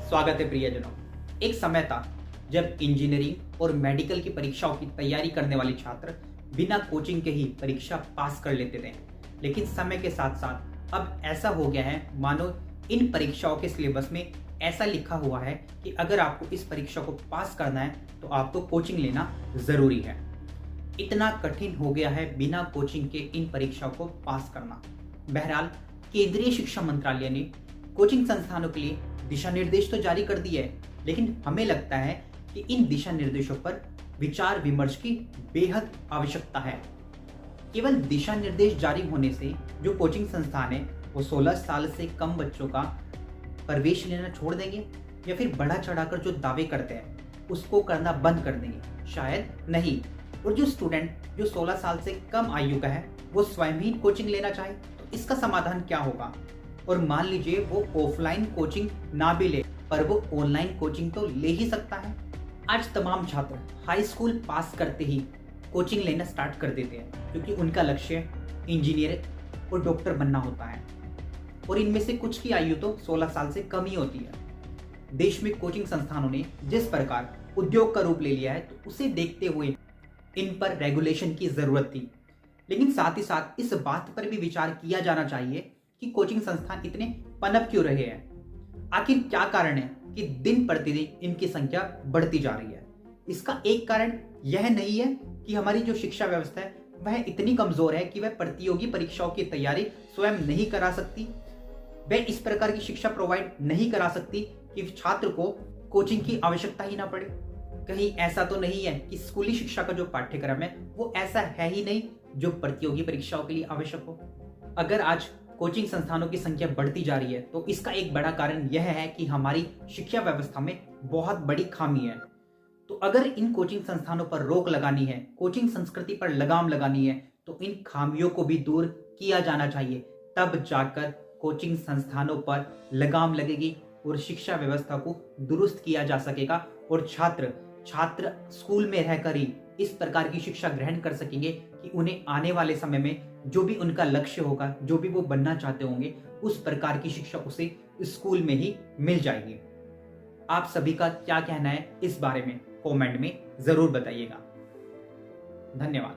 स्वागत है प्रियजनों। एक समय था जब इंजीनियरिंग और मेडिकल की परीक्षाओं की तैयारी करने वाले छात्र बिना कोचिंग के ही परीक्षा पास कर लेते थे। लेकिन समय के साथ साथ अब ऐसा हो गया है मानो इन परीक्षाओं के सिलेबस में ऐसा लिखा हुआ है कि अगर आपको इस परीक्षा को पास करना है तो आपको कोचिंग लेना जरूरी है। इतना कठिन हो गया है बिना कोचिंग के इन परीक्षाओं को पास करना। बहरहाल केंद्रीय शिक्षा मंत्रालय ने कोचिंग संस्थानों के लिए दिशा निर्देश तो जारी कर दिए है, लेकिन हमें लगता है कि इन दिशा निर्देशों पर विचार विमर्श की बेहद आवश्यकता है। केवल दिशा निर्देश जारी होने से जो कोचिंग संस्थान है वो 16 साल से कम बच्चों का प्रवेश लेना छोड़ देंगे या फिर बढ़ा चढ़ाकर जो दावे करते हैं उसको करना बंद कर देंगे, शायद नहीं। और जो स्टूडेंट जो 16 साल से कम आयु का है वो स्वयं ही कोचिंग लेना चाहे तो इसका समाधान क्या होगा? और मान लीजिए वो ऑफलाइन कोचिंग ना भी ले पर वो ऑनलाइन कोचिंग तो ले ही सकता है। आज तमाम छात्र हाई स्कूल पास करते ही कोचिंग लेना स्टार्ट कर देते हैं क्योंकि उनका लक्ष्य इंजीनियर और डॉक्टर बनना होता है और इनमें से कुछ की आयु तो 16 साल से कम ही होती है। देश में कोचिंग संस्थानों ने जिस प्रकार उद्योग का रूप ले लिया है तो उसे देखते हुए इन पर रेगुलेशन की जरूरत थी, लेकिन साथ ही साथ इस बात पर भी विचार किया जाना चाहिए कि कोचिंग संस्थान इतने पनप क्यों रहे हैं। आखिर क्या कारण है कि दिन प्रतिदिन इनकी संख्या बढ़ती जा रही है? इसका एक कारण यह नहीं है कि हमारी जो शिक्षा व्यवस्था है वह इतनी कमजोर है कि वह प्रतियोगी परीक्षाओं की तैयारी स्वयं नहीं करा सकती, वह इस प्रकार की शिक्षा प्रोवाइड नहीं करा सकती कि छात्र को कोचिंग की आवश्यकता ही ना पड़े। कहीं ऐसा तो नहीं है कि स्कूली शिक्षा का जो पाठ्यक्रम है वो ऐसा है ही नहीं जो प्रतियोगी परीक्षाओं के लिए आवश्यक हो। अगर आज कोचिंग संस्थानों की संख्या बढ़ती जा रही है तो इसका एक बड़ा कारण यह है कि हमारी शिक्षा व्यवस्था में बहुत बड़ी खामी है। तो अगर इन कोचिंग संस्थानों पर रोक लगानी है, कोचिंग संस्कृति पर लगाम लगानी है तो इन खामियों को भी दूर किया जाना चाहिए, तब जाकर कोचिंग संस्थानों पर लगाम लगेगी और शिक्षा व्यवस्था को दुरुस्त किया जा सकेगा और छात्र स्कूल में रहकर ही इस प्रकार की शिक्षा ग्रहण कर सकेंगे कि उन्हें आने वाले समय में जो भी उनका लक्ष्य होगा, जो भी वो बनना चाहते होंगे, उस प्रकार की शिक्षा उसे स्कूल में ही मिल जाएगी। आप सभी का क्या कहना है इस बारे में कमेंट में जरूर बताइएगा। धन्यवाद।